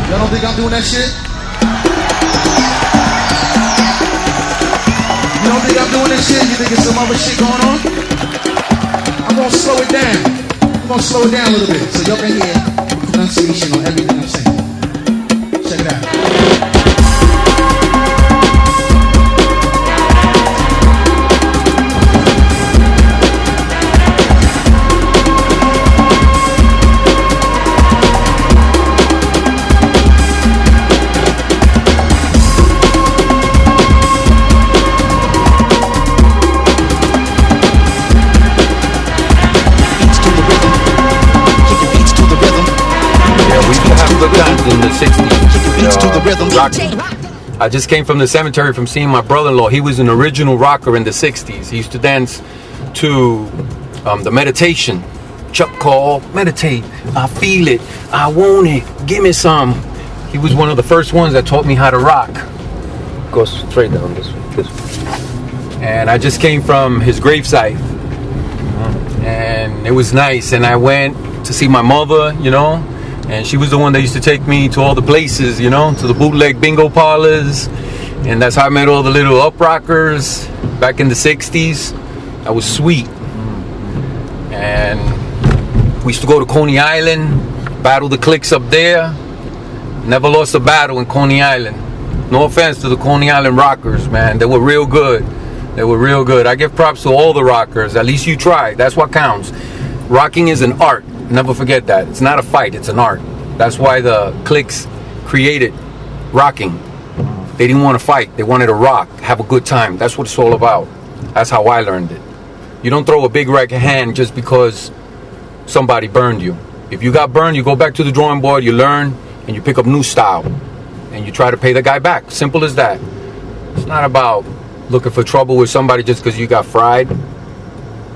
Y'all don't think I'm doing that shit? You don't think I'm doing this shit? You think it's some other shit going on? I'm gonna slow it down. I'm gonna slow it down a little bit so y'all can hear pronunciation on everything I'm saying. Check it out. In the 60s, I just came from the cemetery from seeing my brother-in-law. He was an original rocker in the 60s. He used to dance to the meditation. Chuck Call, meditate, I feel it, I want it, give me some. He was one of the first ones that taught me how to rock. Go straight down this way. And I just came from his gravesite. And it was nice. And I went to see my mother, you know. And she was the one that used to take me to all the places, you know, to the bootleg bingo parlors. And that's how I met all the little up rockers back in the 60s. That was sweet. And we used to go to Coney Island, battle the cliques up there. Never lost a battle in Coney Island. No offense to the Coney Island rockers, man. They were real good. They were real good. I give props to all the rockers. At least you tried. That's what counts. Rocking is an art. Never forget that. It's not a fight, it's an art. That's why the cliques created rocking. They didn't want to fight. They wanted to rock, have a good time. That's what it's all about. That's how I learned it. You don't throw a big right hand just because somebody burned you. If you got burned, you go back to the drawing board, you learn, and you pick up new style. And you try to pay the guy back. Simple as that. It's not about looking for trouble with somebody just because you got fried.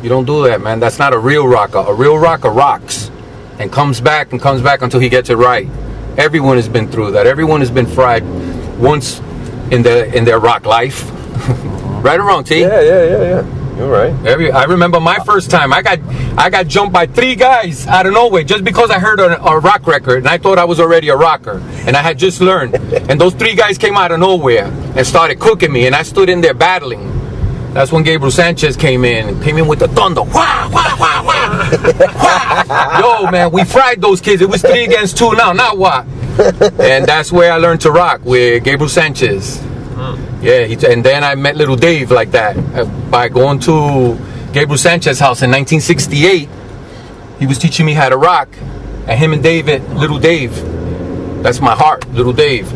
You don't do that, man. That's not a real rocker. A real rocker rocks and comes back until he gets it right. Everyone has been through that. Everyone has been fried once in their rock life. Right or wrong, T? Yeah. You're right. I remember my first time. I got jumped by 3 guys out of nowhere just because I heard a rock record and I thought I was already a rocker and I had just learned. And those 3 guys came out of nowhere and started cooking me and I stood in there battling. That's when Gabriel Sanchez came in with the thunder. Wah, wah, wah, wah. Wah. Yo, man, we fried those kids. It was 3 against 2 now, not what? And that's where I learned to rock, with Gabriel Sanchez. Yeah, and then I met Little Dave like that by going to Gabriel Sanchez's house in 1968. He was teaching me how to rock. And him and David, Little Dave, that's my heart, Little Dave.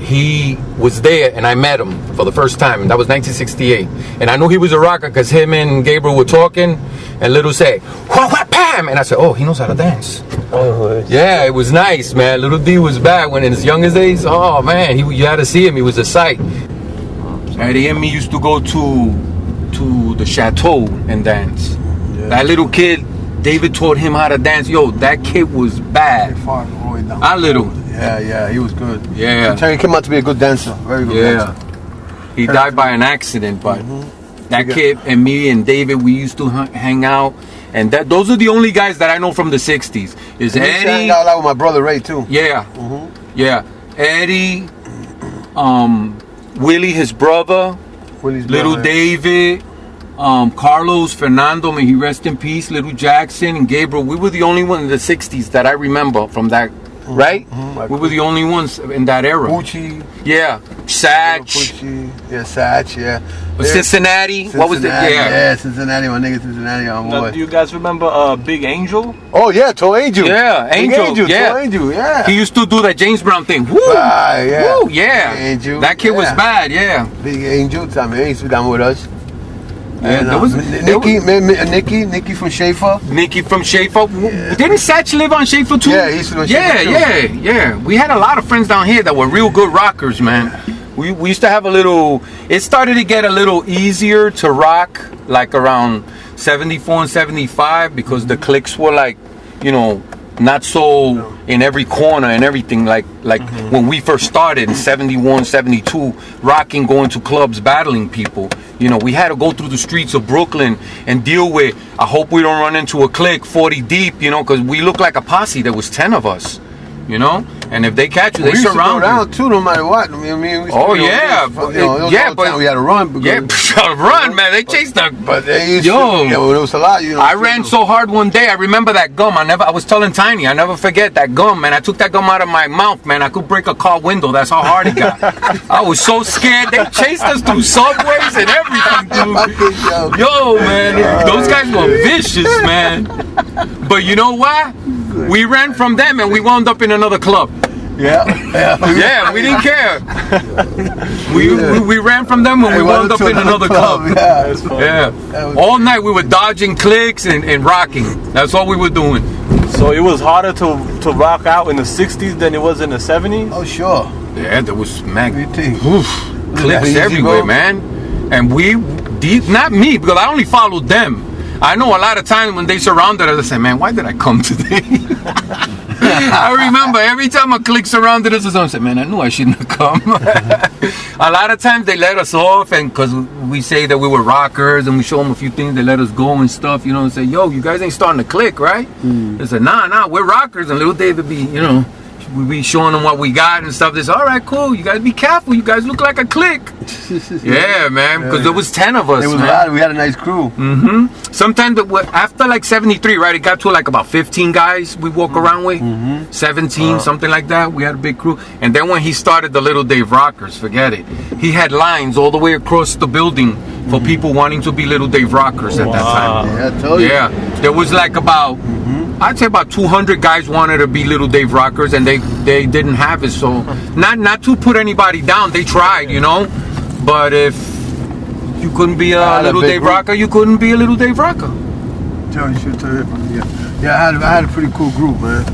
He was there and I met him for the first time. And that was 1968. And I knew he was a rocker because him and Gabriel were talking and Little say, wah, wah, pam! And I said, oh, he knows how to dance. Yeah, it was nice, man. Little D was bad when in his youngest days. Oh, man, you had to see him. He was a sight. Eddie and me used to go to the chateau and dance. Yeah. That little kid, David taught him how to dance. Yo, that kid was bad. I little. Yeah, he was good. Yeah. He came out to be a good dancer. Very good dancer. He died by an accident, but that kid and me and David, we used to hang out. And those are the only guys that I know from the 60s. Is and Eddie. Hang out with my brother Ray, too. Yeah. Yeah. Eddie, Willie, his brother, Little David, Carlos, Fernando, may he rest in peace, Little Jackson, and Gabriel. We were the only ones in the 60s that I remember from that, right? We were the only ones in that era. Pucci. Yeah. Satch. Yeah, Satch, yeah. Cincinnati. What was it? Yeah, Cincinnati, my nigga Cincinnati on boy. Do you guys remember Big Angel? Oh, yeah, Toe Angel. Yeah, Angel. Toe Angel, yeah. He used to do that James Brown thing. Woo! Yeah. Woo, yeah. Angel. That kid was bad, yeah. Big Angel, también, he used to be down with us. And Nikki from Schaefer. Nikki from Schaefer. Yeah. Didn't Satch live on Schaefer too? Yeah, he used to live on Schaefer too. Yeah. We had a lot of friends down here that were real good rockers, man. We used to have a little. It started to get a little easier to rock, like around 74 and 75, because the cliques were like, you know, not so in every corner and everything like when we first started in 71, 72, rocking, going to clubs, battling people. You know, we had to go through the streets of Brooklyn and deal with, I hope we don't run into a clique 40 deep, you know, because we looked like a posse. There was 10 of us, you know. And if they catch you, they we used to go surround you. down too, no matter what. I mean, we used to Oh, be on yeah, this, but- you know, it was yeah, all the time but- we had to run. Because, Yeah, run, man. They chased the. but they used Yo. to. Yeah, well, there was a lot. You know, I ran so hard one day. I remember that gum. I was telling Tiny, I never forget that gum, man. I took that gum out of my mouth, man. I could break a car window. That's how hard it got. I was so scared. They chased us through subways and everything, dude. Yo, man, those guys were vicious, man. But you know what? We ran from them and we wound up in another club. Yeah. Yeah, we didn't care. We ran from them and we wound up in another club. Yeah. Yeah. All night we were dodging clicks and rocking. That's all we were doing. So it was harder to rock out in the 60s than it was in the 70s? Oh, sure. Yeah, there was smack. What do you think? Oof, that clips easy, everywhere, bro? man. And not me, because I only followed them. I know a lot of times when they surrounded us, I said, man, why did I come today? I remember every time a clique surrounded us, I said, man, I knew I shouldn't have come. A lot of times they let us off, and because we say that we were rockers and we show them a few things, they let us go and stuff, you know, and say, yo, you guys ain't starting to click, right? They said, nah, we're rockers. And little David be, you know, we be showing them what we got and stuff. They say, all right, cool, you guys be careful. You guys look like a clique. Yeah, man, because there was 10 of us, It was man. a lot. We had a nice crew. Sometimes after like 73, right, it got to like about 15 guys we walk around with. 17, something like that. We had a big crew. And then when he started the Little Dave Rockers, forget it. He had lines all the way across the building for people wanting to be Little Dave Rockers at that time. Yeah, I told you. Yeah, there was like about, I'd say about 200 guys wanted to be Little Dave Rockers, and they didn't have it. So not to put anybody down, they tried, you know. But if you couldn't be a had a Little big Dave group. Rocker, you couldn't be a Little Dave Rocker. Tell you, yeah. I had a pretty cool group, man.